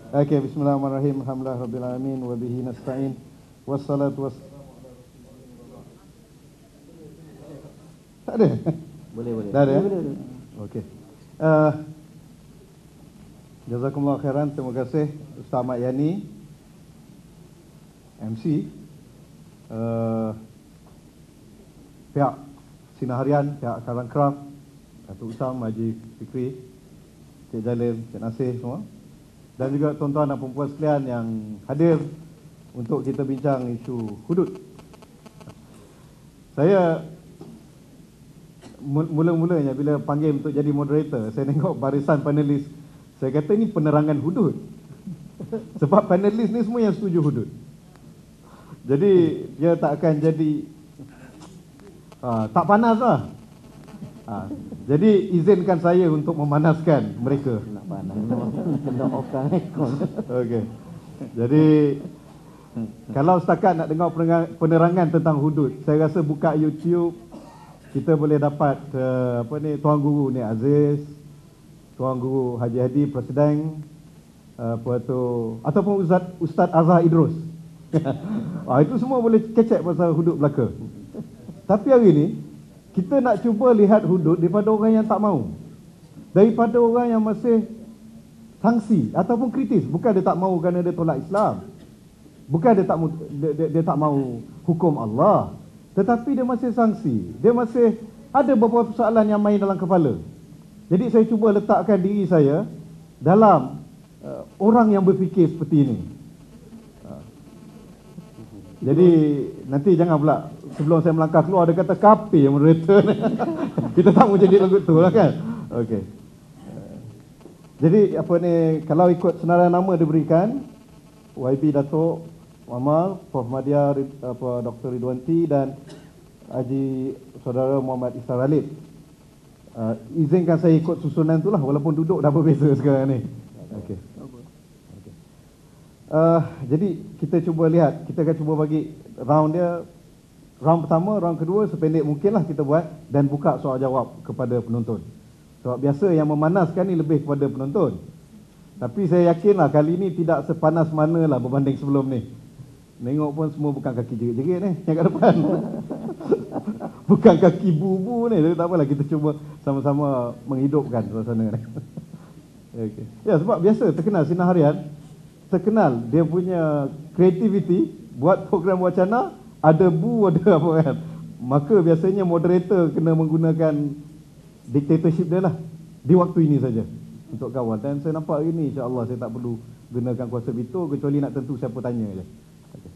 Okay, bismillahirrahmanirrahim. Alhamdulillah rabbil alamin wa bihi nasta'in. Wassalatu Tak ada? Boleh. Dah ada ya? Boleh. Okey. Jazakumullah khairan. Terima kasih Ustaz Ahmad Yani, MC, pihak Sinar Harian, pihak Karang Craft, Datuk Usam, Haji Fikri, Cik Jalil, Cik Nasir semua, dan juga tuan-tuan dan perempuan sekalian yang hadir untuk kita bincang isu hudud. Saya mula-mulanya bila panggil untuk jadi moderator, saya tengok barisan panelis, saya kata ini penerangan hudud. Sebab panelis ni semua yang setuju hudud. Jadi dia tak akan jadi tak panas lah. Jadi izinkan saya untuk memanaskan mereka. Nak panas. Kena offkan aircon. Okey. Jadi kalau setakat nak dengar penerangan tentang hudud, saya rasa buka YouTube, kita boleh dapat Tuan Guru Nik Aziz, Tuan Guru Haji Hadi Presiden, ataupun Ustaz Azhar Idrus. Itu semua boleh kecek pasal hudud Melaka. Tapi hari ni kita nak cuba lihat hudud daripada orang yang tak mau, daripada orang yang masih sangsi ataupun kritis. Bukan dia tak mau kerana dia tolak Islam, bukan dia tak mau hukum Allah, tetapi dia masih sangsi. Dia masih ada beberapa persoalan yang main dalam kepala. Jadi saya cuba letakkan diri saya dalam orang yang berfikir seperti ini. Jadi nanti jangan pula sebelum saya melangkah keluar dia kata kafir yang moderator. Kita tak mau jadi lagu tu lah kan. Okey. Jadi kalau ikut senarai nama diberikan, YB Datuk Muhammad, Prof Madya, Dr. Ridwanti dan Haji Saudara Muhammad Isar Khalid. Izinkan saya ikut susunan itulah walaupun duduk dah berbeza sekarang ni. Okey. Jadi kita cuba lihat, kita akan cuba bagi round dia. Round pertama, round kedua sependek mungkinlah kita buat dan buka soal jawab kepada penonton. Sebab biasa yang memanaskan ni lebih kepada penonton. Tapi saya yakinlah kali ni tidak sepanas manalah berbanding sebelum ni. Tengok pun semua bukan kaki jerit-jerit ni yang kat depan. Bukan kaki bubu ni. Tapi tak apalah, kita cuba sama-sama menghidupkan suasana ni. Okay. Ya, sebab biasa terkenal Sinar Harian, terkenal dia punya kreativiti buat program wacana, ada ada apa kan. Maka biasanya moderator kena menggunakan dictatorship dia lah di waktu ini saja untuk kawal. Dan saya nampak hari ni insya-Allah saya tak perlu gunakan kuasa veto kecuali nak tentu siapa tanya je. Okay.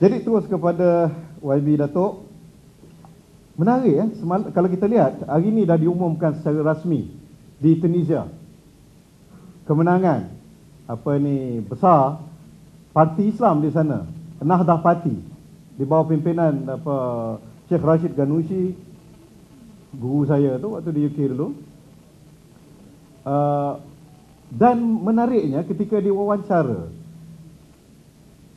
Jadi terus kepada YB Datuk. Menarik ya, kalau kita lihat hari ni dah diumumkan secara rasmi di Tunisia kemenangan besar parti Islam di sana, Nahdah Party, di bawah pimpinan Sheikh Rashid Ghannouchi, guru saya tu waktu di UK dulu. Dan menariknya ketika diwawancara,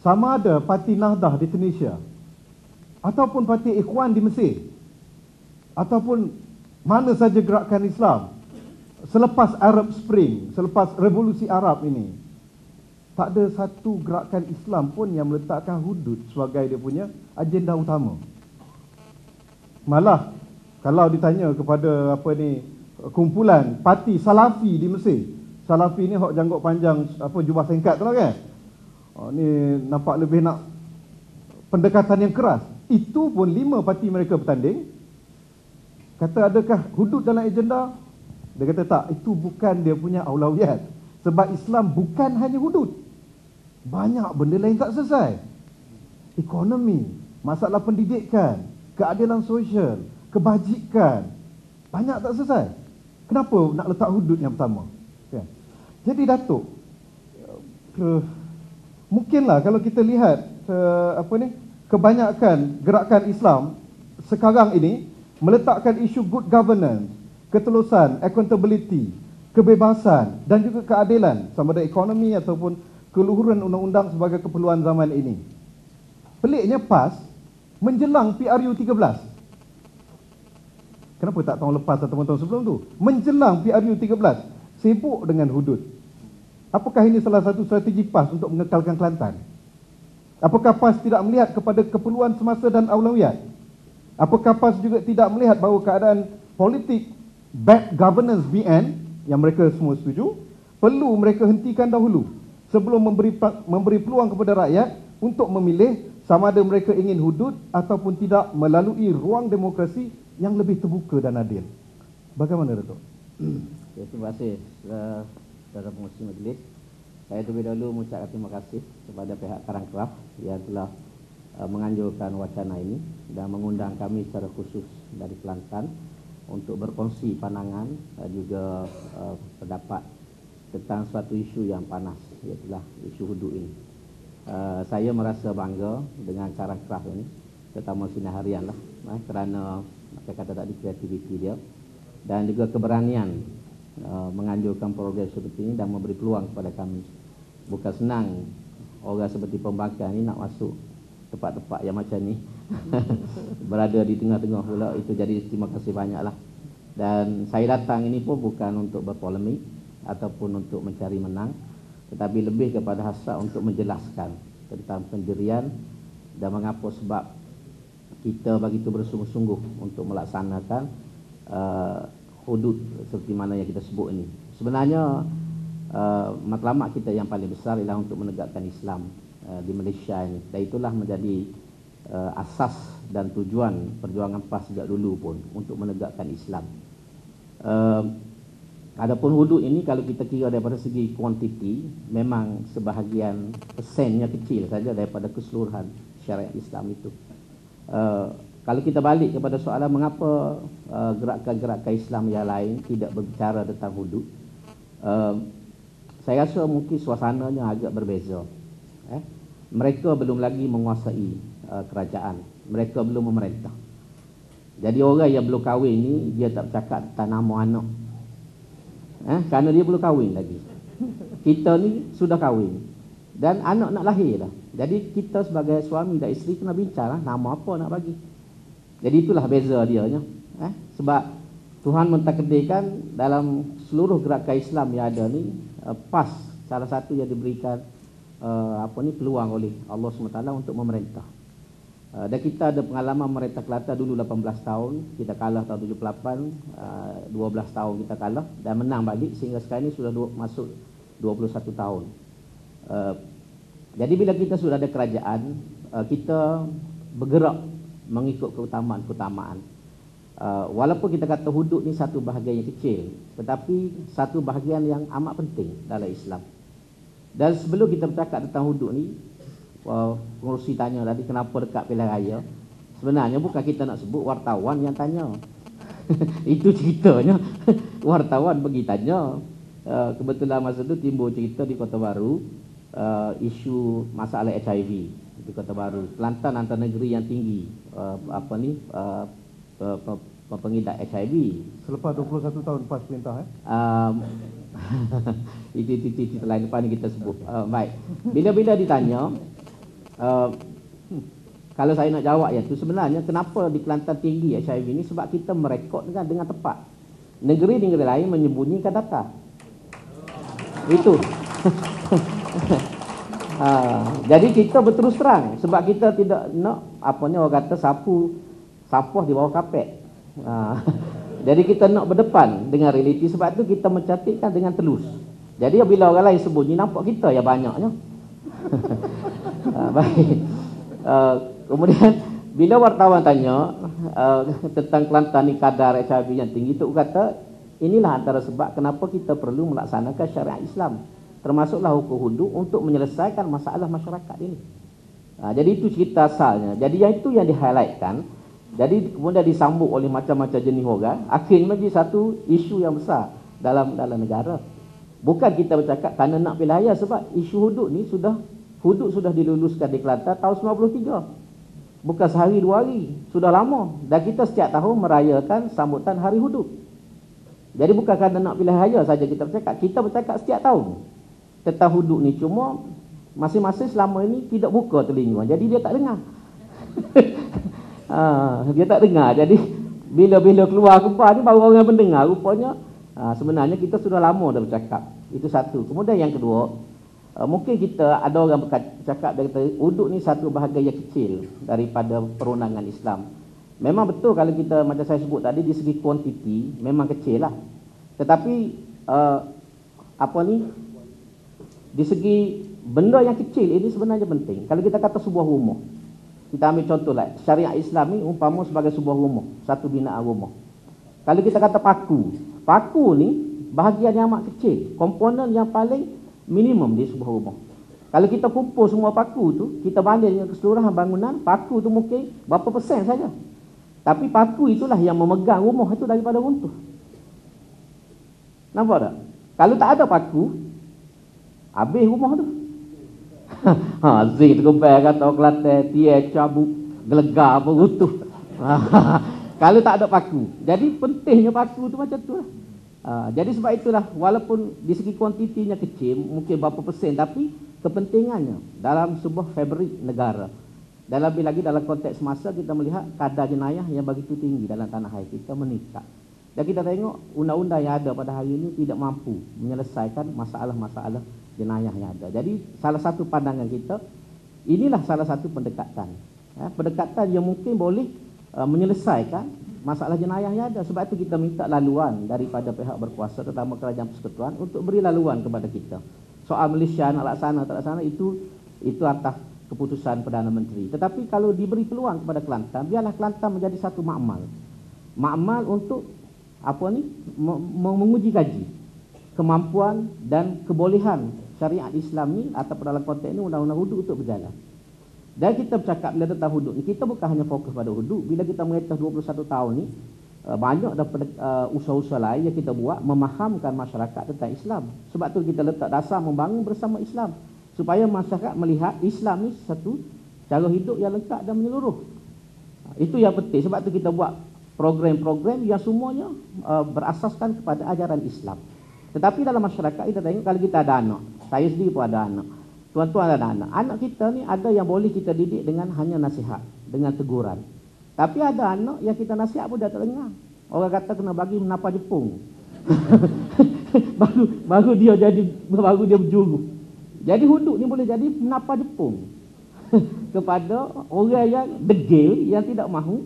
sama ada parti Nahdah di Tunisia ataupun parti Ikhwan di Mesir ataupun mana saja gerakan Islam selepas Arab Spring, selepas revolusi Arab ini, tak ada satu gerakan Islam pun yang meletakkan hudud sebagai dia punya agenda utama. Malah kalau ditanya kepada kumpulan parti Salafi di Mesir, Salafi ni hok janggut panjang jubah singkat tu lah kan. Ni nampak lebih nak pendekatan yang keras. Itu pun 5 parti mereka bertanding. Kata adakah hudud dalam agenda? Dia kata tak, itu bukan dia punya aulawiyat. Sebab Islam bukan hanya hudud. Banyak benda lain tak selesai. Ekonomi, masalah pendidikan, keadilan sosial, kebajikan, banyak tak selesai. Kenapa nak letak hudud yang pertama? Ya. Jadi Datuk, mungkinlah kalau kita lihat kebanyakan gerakan Islam sekarang ini meletakkan isu good governance, ketelusan, accountability, kebebasan dan juga keadilan sama ada ekonomi ataupun keluhuran undang-undang sebagai keperluan zaman ini. Peliknya PAS menjelang PRU 13. Kenapa tak tahun lepas atau tahun sebelum tu? Menjelang PRU 13 sibuk dengan hudud. Apakah ini salah satu strategi PAS untuk mengekalkan Kelantan? Apakah PAS tidak melihat kepada keperluan semasa dan aulawiyat? Apakah PAS juga tidak melihat bahawa keadaan politik bad governance BN yang mereka semua setuju, perlu mereka hentikan dahulu sebelum memberi peluang kepada rakyat untuk memilih sama ada mereka ingin hudud ataupun tidak melalui ruang demokrasi yang lebih terbuka dan adil. Bagaimana, Datuk? Okay, terima kasih saudara pengurusi majlis. Saya terlebih dahulu mengucapkan terima kasih kepada pihak Karangkraf yang telah menganjurkan wacana ini dan mengundang kami secara khusus dari Kelantan untuk berkongsi pandangan juga pendapat tentang suatu isu yang panas, iaitu isu hudud ini. Saya merasa bangga dengan Karangkraf ini, terutama sinar harian lah, kerana saya kata tadi kreativiti dia dan juga keberanian menganjurkan program seperti ini dan memberi peluang kepada kami. Bukan senang orang seperti pembangkang ini nak masuk tempat-tempat yang macam ni berada di tengah-tengah pula. Itu jadi terima kasih banyaklah. Dan saya datang ini pun bukan untuk berpolemik ataupun untuk mencari menang, tetapi lebih kepada hasrat untuk menjelaskan tentang pendirian dan mengapa sebab kita begitu bersungguh-sungguh untuk melaksanakan hudud seperti mana yang kita sebut ini. Sebenarnya matlamat kita yang paling besar ialah untuk menegakkan Islam di Malaysia ini, dan itulah menjadi asas dan tujuan perjuangan PAS sejak dulu pun, untuk menegakkan Islam. Adapun hudud ini kalau kita kira daripada segi kuantiti, memang sebahagian persennya kecil saja daripada keseluruhan syariat Islam itu. Kalau kita balik kepada soalan mengapa gerakan-gerakan Islam yang lain tidak berbicara tentang hudud, saya rasa mungkin suasananya agak berbeza. Mereka belum lagi menguasai kerajaan, mereka belum memerintah. Jadi orang yang belum kahwin ni, dia tak bercakap tentang nama anak, kerana dia belum kahwin lagi. Kita ni sudah kahwin dan anak nak lahir dah. Jadi kita sebagai suami dan isteri kena bincang nama apa nak bagi. Jadi itulah beza dia nya. Sebab Tuhan mentakdirkan dalam seluruh gerakan Islam yang ada ni, PAS salah satu yang diberikan peluang oleh Allah SWT untuk memerintah. Dan kita ada pengalaman memerintah Kelantan dulu 18 tahun, kita kalah tahun 78, 12 tahun kita kalah dan menang balik sehingga sekarang ini sudah masuk 21 tahun. Jadi bila kita sudah ada kerajaan, kita bergerak mengikut keutamaan-keutamaan. Walaupun kita kata hudud ni satu bahagian yang kecil, tetapi satu bahagian yang amat penting dalam Islam. Dan sebelum kita bercakap tentang hudud ni, pengurusi tanya tadi kenapa dekat pilihan raya. Sebenarnya bukan kita nak sebut, wartawan yang tanya. Itu ceritanya. Wartawan pergi tanya. Kebetulan masa tu timbul cerita di Kota Baru, isu masalah HIV di Kota Baru. Kelantan antara negeri yang tinggi pengidap HIV. Selepas 21 tahun PAS perintah itu lain depan ni kita sebut. Baik. Bila-bila ditanya, kalau saya nak jawab tu sebenarnya kenapa di Kelantan tinggi HIV ni, sebab kita merekod dengan tepat. Negeri-negeri lain menyembunyikan data. Itu. Jadi kita berterus terang sebab kita tidak nak orang kata sapuah di bawah kapet. Jadi kita nak berdepan dengan realiti, sebab tu kita mencatatkan dengan telus. Jadi bila orang lain sembunyi, nampak kita yang banyaknya. Baik. Kemudian bila wartawan tanya tentang Kelantan ni kadar HIV yang tinggi, tu kata inilah antara sebab kenapa kita perlu melaksanakan syariat Islam, termasuklah hukum hudud untuk menyelesaikan masalah masyarakat ini. Jadi itu cerita asalnya. Jadi yang itu yang di-highlightkan. Jadi kemudian disambut oleh macam-macam jenis orang, akhirnya menjadi satu isu yang besar dalam negara. Bukan kita bercakap kerana nak pilihan raya, sebab isu hudud ni hudud sudah diluluskan di Kelantan tahun 93. Bukan sehari dua hari, sudah lama. Dan kita setiap tahun merayakan sambutan hari hudud. Jadi bukan kerana nak pilihan raya saja kita bercakap setiap tahun tentang hudud ni. Cuma masing-masing selama ini tidak buka telinga, jadi dia tak dengar. Dia tak dengar. Jadi bila keluar kepala ni baru orang mendengar. Rupanya sebenarnya kita sudah lama dah bercakap Itu satu. Kemudian yang kedua, mungkin kita ada orang bercakap dia kata uduk ni satu bahagian yang kecil daripada perundangan Islam. Memang betul kalau kita macam saya sebut tadi di segi kuantiti memang kecil lah. Tetapi di segi benda yang kecil ini sebenarnya penting. Kalau kita kata sebuah rumah, kita ambil contoh lah, syariat Islam ni umpama sebagai sebuah rumah, satu binaan rumah. Kalau kita kata paku ni bahagian yang amat kecil, komponen yang paling minimum di sebuah rumah. Kalau kita kumpul semua paku tu, kita banding keseluruhan bangunan, paku tu mungkin berapa persen saja. Tapi paku itulah yang memegang rumah itu daripada runtuh. Nampak tak? Kalau tak ada paku, habis rumah tu. Zinc terkebal kata orang Kelantan, tiang cabut, gelegar apa runtuh. Kalau tak ada paku. Jadi pentingnya paku tu macam tu lah. Jadi sebab itulah walaupun di segi kuantitinya kecil, mungkin berapa persen, tapi kepentingannya dalam sebuah fabrik negara. Dan lebih lagi dalam konteks semasa kita melihat kadar jenayah yang begitu tinggi dalam tanah air kita meningkat. Dan kita tengok undang-undang yang ada pada hari ini tidak mampu menyelesaikan masalah-masalah jenayah yang ada. Jadi salah satu pandangan kita, inilah salah satu pendekatan. Pendekatan yang mungkin boleh menyelesaikan masalah jenayah yang ada. Sebab itu kita minta laluan daripada pihak berkuasa, terutama kerajaan persekutuan, untuk beri laluan kepada kita. Soal Malaysia nak laksana tak laksana itu atas keputusan Perdana Menteri. Tetapi kalau diberi peluang kepada Kelantan, biarlah Kelantan menjadi satu makmal untuk menguji kaji kemampuan dan kebolehan syariat Islam ni atau dalam konteks ini undang-undang hudud untuk berjalan. Dan kita bercakap bila tentang hudud ni, kita bukan hanya fokus pada hudud. Bila kita mengaitah 21 tahun ni, banyak daripada usaha-usaha lain yang kita buat memahamkan masyarakat tentang Islam. Sebab tu kita letak dasar membangun bersama Islam, supaya masyarakat melihat Islam ni satu cara hidup yang lengkap dan menyeluruh. Itu yang penting. Sebab tu kita buat program-program yang semuanya berasaskan kepada ajaran Islam. Tetapi dalam masyarakat kita tengok, kalau kita ada anak, saya sendiri pun ada anak, tuan-tuan ada anak, anak kita ni ada yang boleh kita didik dengan hanya nasihat, dengan teguran. Tapi ada anak yang kita nasihat pun dah tak dengar. Orang kata kena bagi menapa Jepung. baru dia berjuru. Jadi hudud ni boleh jadi menapa Jepung kepada orang yang degil, yang tidak mahu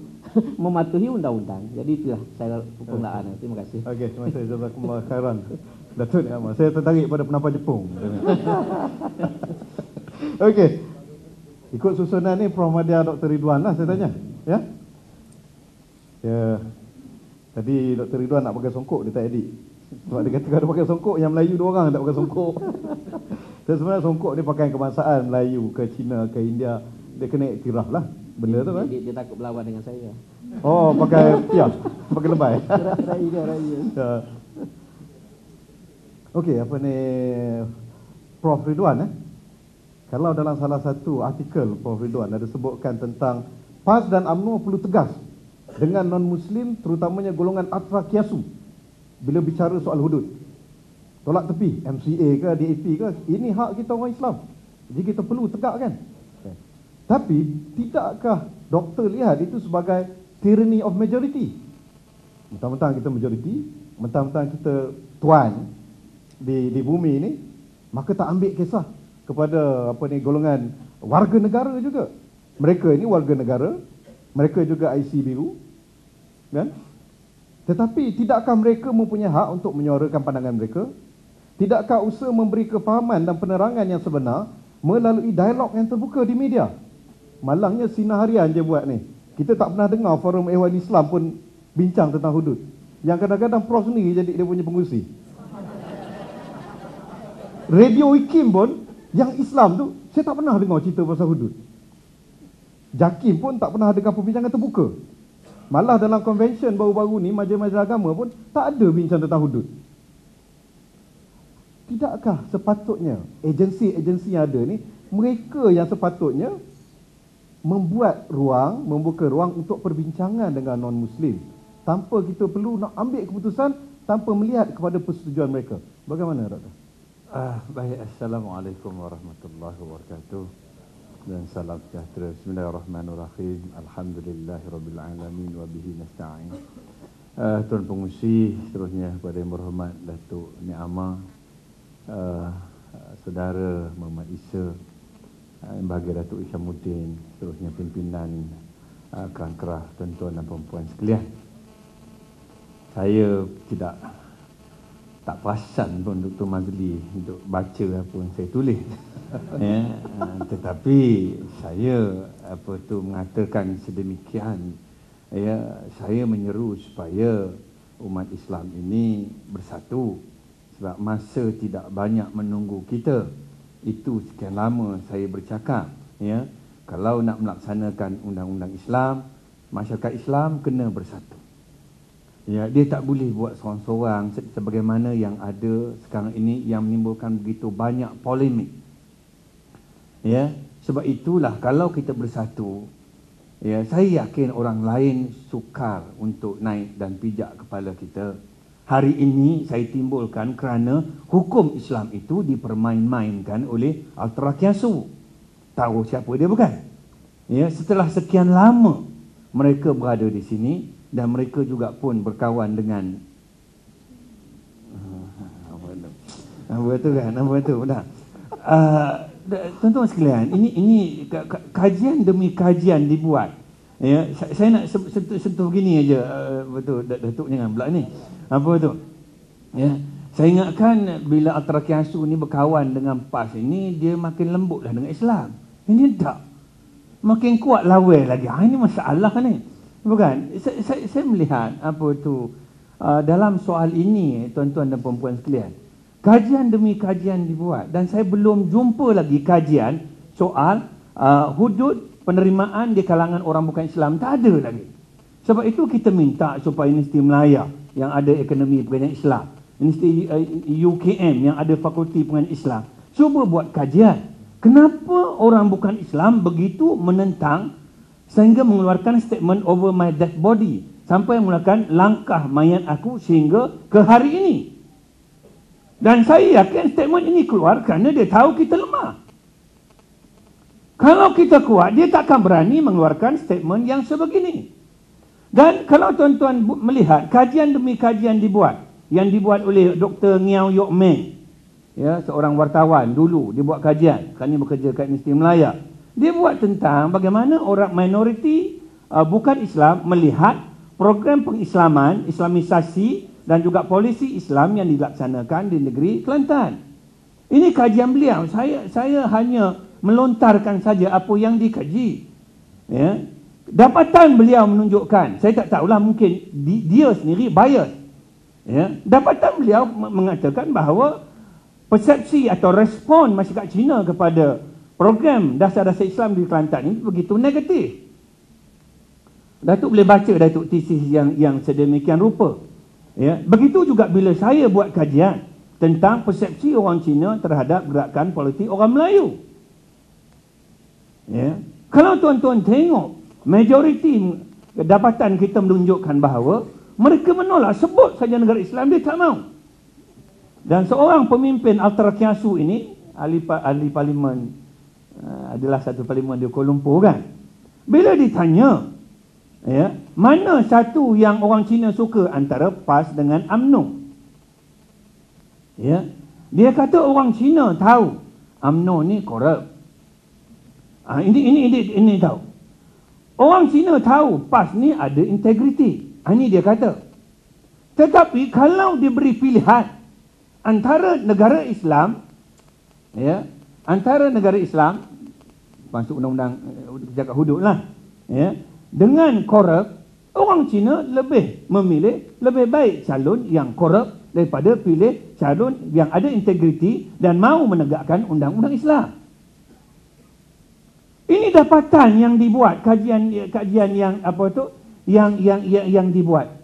mematuhi undang-undang. Jadi itulah saya penggunaan. Terima kasih. Okey, terima kasih. Jazakumullah khairan. Datuk Ni Ahmad. Saya tertarik pada penapa Jepung. Okey. Ikut susunan ni Prof Madya Dr. Ridwan lah saya tanya. Ya. Tadi Dr. Ridwan nak pakai songkok, dia tak edit. Sebab dia kata kalau pakai songkok, yang Melayu 2 orang tak pakai songkok. Dan sebenarnya songkok ni pakaian kebangsaan Melayu ke Cina ke India, dia kena iktiraf lah benda tu kan. Dia takut berlawan dengan saya. Oh, pakai pakai lebay. Raya. Okey, apa ni Prof Ridwan kalau dalam salah satu artikel Prof Ridwan ada sebutkan tentang PAS dan UMNO perlu tegas dengan non-Muslim, terutamanya golongan Atra Kiasu bila bicara soal hudud. Tolak tepi MCA ke DAP ke, ini hak kita orang Islam, jadi kita perlu tegakkan. Tapi tidakkah doktor lihat itu sebagai tyranny of majority? Mentang-mentang kita majority, mentang-mentang kita tuan di bumi ini, maka tak ambil kisah kepada golongan warga negara juga. Mereka ini warga negara, mereka juga IC biru, kan? Tetapi tidakkah mereka mempunyai hak untuk menyuarakan pandangan mereka? Tidakkah usaha memberi kefahaman dan penerangan yang sebenar melalui dialog yang terbuka di media? Malangnya Sinar Harian je buat ni. Kita tak pernah dengar Forum Ehwan Islam pun bincang tentang hudud. Yang kadang-kadang Prof sendiri jadi dia punya pengurusi. Radio IKIM pun yang Islam tu, saya tak pernah dengar cerita pasal hudud. JAKIM pun tak pernah dengar perbincangan terbuka. Malah dalam convention baru-baru ni, majlis-majlis agama pun tak ada bincang tentang hudud. Tidakkah sepatutnya agensi-agensi yang ada ni, mereka yang sepatutnya membuka ruang untuk perbincangan dengan non-Muslim tanpa kita perlu nak ambil keputusan tanpa melihat kepada persetujuan mereka. Bagaimana, Doktor? Baik, Assalamualaikum warahmatullahi wabarakatuh dan salam sejahtera. Bismillahirrahmanirrahim. Alhamdulillahirrabbilalamin wa bihi nasta'in. Tuan Pengurusi, seterusnya kepada Yang Berhormat Datuk Ni Amar, Saudara Muhammad Isa, yang bagi Datuk Isyamuddin, seterusnya pimpinan Kerangkerah, tuan-tuan dan puan-puan sekalian. Saya tak perasan pun Dr. Mazli untuk baca apa yang saya tulis. Tetapi saya mengatakan sedemikian, saya menyeru supaya umat Islam ini bersatu, sebab masa tidak banyak menunggu kita. Itu sekian lama saya bercakap, kalau nak melaksanakan undang-undang Islam, masyarakat Islam kena bersatu. Dia tak boleh buat seorang-seorang sebagaimana yang ada sekarang ini yang menimbulkan begitu banyak polemik. Sebab itulah kalau kita bersatu, saya yakin orang lain sukar untuk naik dan pijak kepala kita. Hari ini saya timbulkan kerana hukum Islam itu dipermain-mainkan oleh ultra-kiasu. Tahu siapa dia bukan? Setelah sekian lama mereka berada di sini, dan mereka juga pun berkawan dengan apa tu kan, tuan-tuan sekalian, ini kajian demi kajian dibuat. Saya nak sentuh begini aja, betul Datuk jangan pula ni. Apa tu? Saya ingatkan bila ultra-kiasu ni berkawan dengan PAS ini, dia makin lembutlah dengan Islam. Ini tak, makin kuat lawan lagi. Ini masalah ni. Bukan, saya melihat dalam soal ini, tuan-tuan dan puan-puan sekalian, kajian demi kajian dibuat, dan saya belum jumpa lagi kajian soal hudud penerimaan di kalangan orang bukan Islam. Tak ada lagi. Sebab itu kita minta supaya Universiti Melaya yang ada ekonomi pengajian Islam, Universiti UKM yang ada fakulti pengajian Islam, cuba buat kajian. Kenapa orang bukan Islam begitu menentang sehingga mengeluarkan statement over my dead body, sampai mengeluarkan langkah mayat aku sehingga ke hari ini. Dan saya yakin statement ini keluar kerana dia tahu kita lemah. Kalau kita kuat, dia tak akan berani mengeluarkan statement yang sebegini. Dan kalau tuan-tuan melihat kajian demi kajian dibuat, yang dibuat oleh Dr. Ngiao Yok Meng, seorang wartawan dulu, dia buat kajian, sekarang ni bekerja kat Universiti Melaya. Dia buat tentang bagaimana orang minoriti bukan Islam melihat program pengislaman, islamisasi dan juga polisi Islam yang dilaksanakan di negeri Kelantan. Ini kajian beliau. Saya hanya melontarkan saja apa yang dikaji. Dapatan beliau menunjukkan, saya tak tahulah, mungkin dia sendiri bias. Dapatan beliau mengatakan bahawa persepsi atau respon masyarakat Cina kepada program dasar-dasar Islam di Kelantan ini begitu negatif. Datuk boleh baca Datuk tesis yang sedemikian rupa. Begitu juga bila saya buat kajian tentang persepsi orang Cina terhadap gerakan politik orang Melayu. Kalau tuan-tuan tengok, majoriti dapatan kita menunjukkan bahawa mereka menolak, sebut saja negara Islam, dia tak mau. Dan seorang pemimpin ultra-kiasu ini, ahli parlimen, adalah satu parlimen di Kuala Lumpur kan. Bila ditanya, mana satu yang orang Cina suka antara PAS dengan UMNO? Dia kata orang Cina tahu UMNO ni korup. Ini tahu. Orang Cina tahu PAS ni ada integriti. Ini dia kata. Tetapi kalau diberi pilihan antara negara Islam, antara negara Islam masuk undang-undang jaga hudud lah, dengan korup, orang Cina lebih memilih, lebih baik calon yang korup daripada pilih calon yang ada integriti dan mau menegakkan undang-undang Islam. Ini dapatan yang dibuat, kajian yang yang dibuat.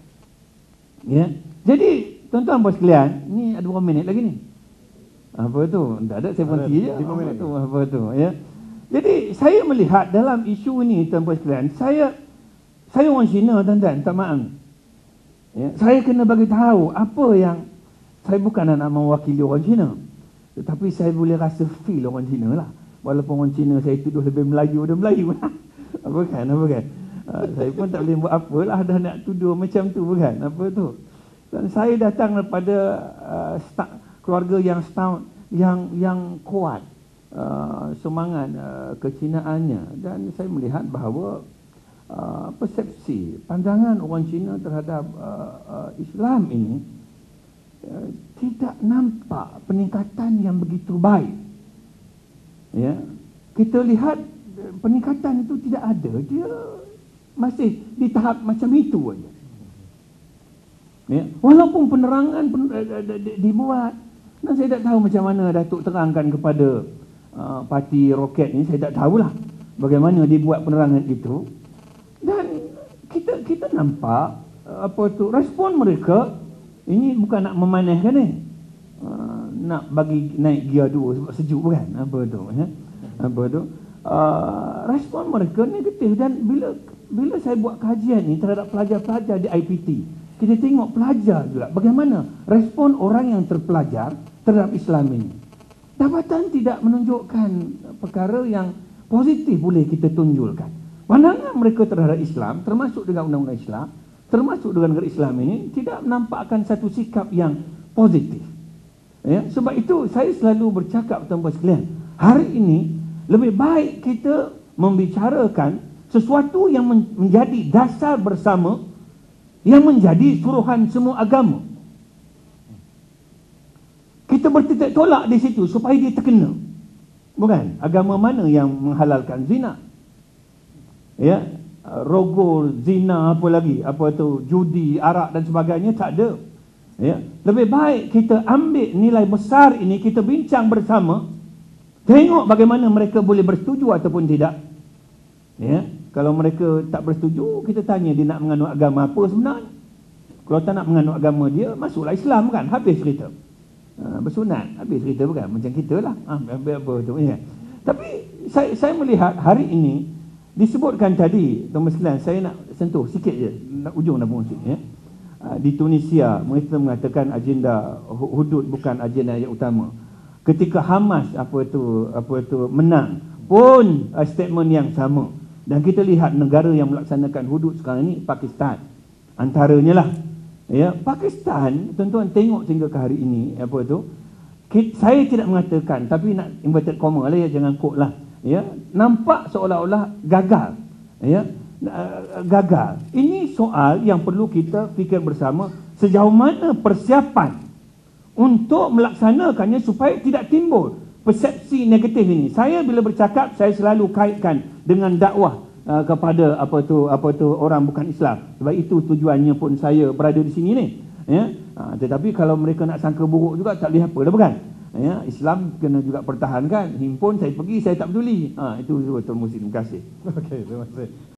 Jadi tuan-tuan bos sekalian, ni ada berapa minit lagi ni? Apa tu? Tak ada, saya berhenti je. 5 minit. Apa tu? Jadi saya melihat dalam isu ini, tuan-tuan sekalian, saya orang Cina, tuan-tuan, tak maaf. Saya kena bagi tahu apa yang, saya bukan nak mewakili orang Cina, tetapi saya boleh rasa feel orang Cina lah. Walaupun orang Cina saya tuduh lebih Melayu daripada Melayu. Apa kan? Saya pun tak boleh buat apa lah, dah nak tuduh macam tu, bukan? Apa tu? Dan saya datang daripada keluarga yang yang kuat semangat kecinaannya, dan saya melihat bahawa persepsi pandangan orang Cina terhadap Islam ini tidak nampak peningkatan yang begitu baik. Ya, kita lihat peningkatan itu tidak ada, dia masih di tahap macam itu saja. Ya, walaupun penerangan dibuat, dan saya tak tahu macam mana Datuk terangkan kepada parti roket ni, saya tak tahulah bagaimana dibuat penerangan itu. Dan kita nampak respon mereka ini bukan nak memanahkan ni, nak bagi naik gear 2 sebab sejuk kan, respon mereka negatif. Dan bila saya buat kajian ni terhadap pelajar-pelajar di IPT, kita tengok pelajar juga bagaimana respon orang yang terpelajar terhadap Islam ini. Dapatan tidak menunjukkan perkara yang positif boleh kita tunjukkan. Pandangan mereka terhadap Islam, termasuk dengan undang-undang Islam, termasuk dengan negara Islam ini, tidak menampakkan satu sikap yang positif. Ya, sebab itu saya selalu bercakap tuan-tuan sekalian, hari ini lebih baik kita membicarakan sesuatu yang menjadi dasar bersama, yang menjadi suruhan semua agama. Kita bertitik tolak di situ supaya dia terkena. Bukan agama mana yang menghalalkan zina, ya, rogol, zina, apa lagi, apa tu, judi, arak dan sebagainya, tak ada. Ya, lebih baik kita ambil nilai besar ini, kita bincang bersama, tengok bagaimana mereka boleh bersetuju ataupun tidak. Ya, kalau mereka tak bersetuju, kita tanya dia nak menganut agama apa sebenarnya. Kalau tak nak menganut agama dia, masuklah Islam kan, habis cerita. Bersunat, habis cerita, bukan macam kita lah. Apa tu ya. Tapi saya melihat hari ini disebutkan tadi, tuan-tuan sekalian, saya nak sentuh sikit je, ujung dah berhenti ya. Di Tunisia mereka mengatakan agenda hudud bukan agenda yang utama. Ketika Hamas apa tu menang pun statement yang sama. Dan kita lihat negara yang melaksanakan hudud sekarang ini Pakistan antaranya lah. Ya, Pakistan, tuan-tuan tengok sehingga ke hari ini saya tidak mengatakan, tapi nak inverted comma lah ya, jangan quote lah. Ya, nampak seolah-olah gagal. Ya, gagal. Ini soal yang perlu kita fikir bersama, sejauh mana persiapan untuk melaksanakannya supaya tidak timbul persepsi negatif ini. Saya bila bercakap, saya selalu kaitkan dengan dakwah kepada apa tu orang bukan Islam. Sebab itu tujuannya pun saya berada di sini ni. Ya, tetapi kalau mereka nak sangka buruk juga, tak boleh apa dah, bukan? Ya, Islam kena juga pertahankan. Himpun saya pergi, saya tak peduli. Itu betul. Terima kasih. Okey, terima kasih.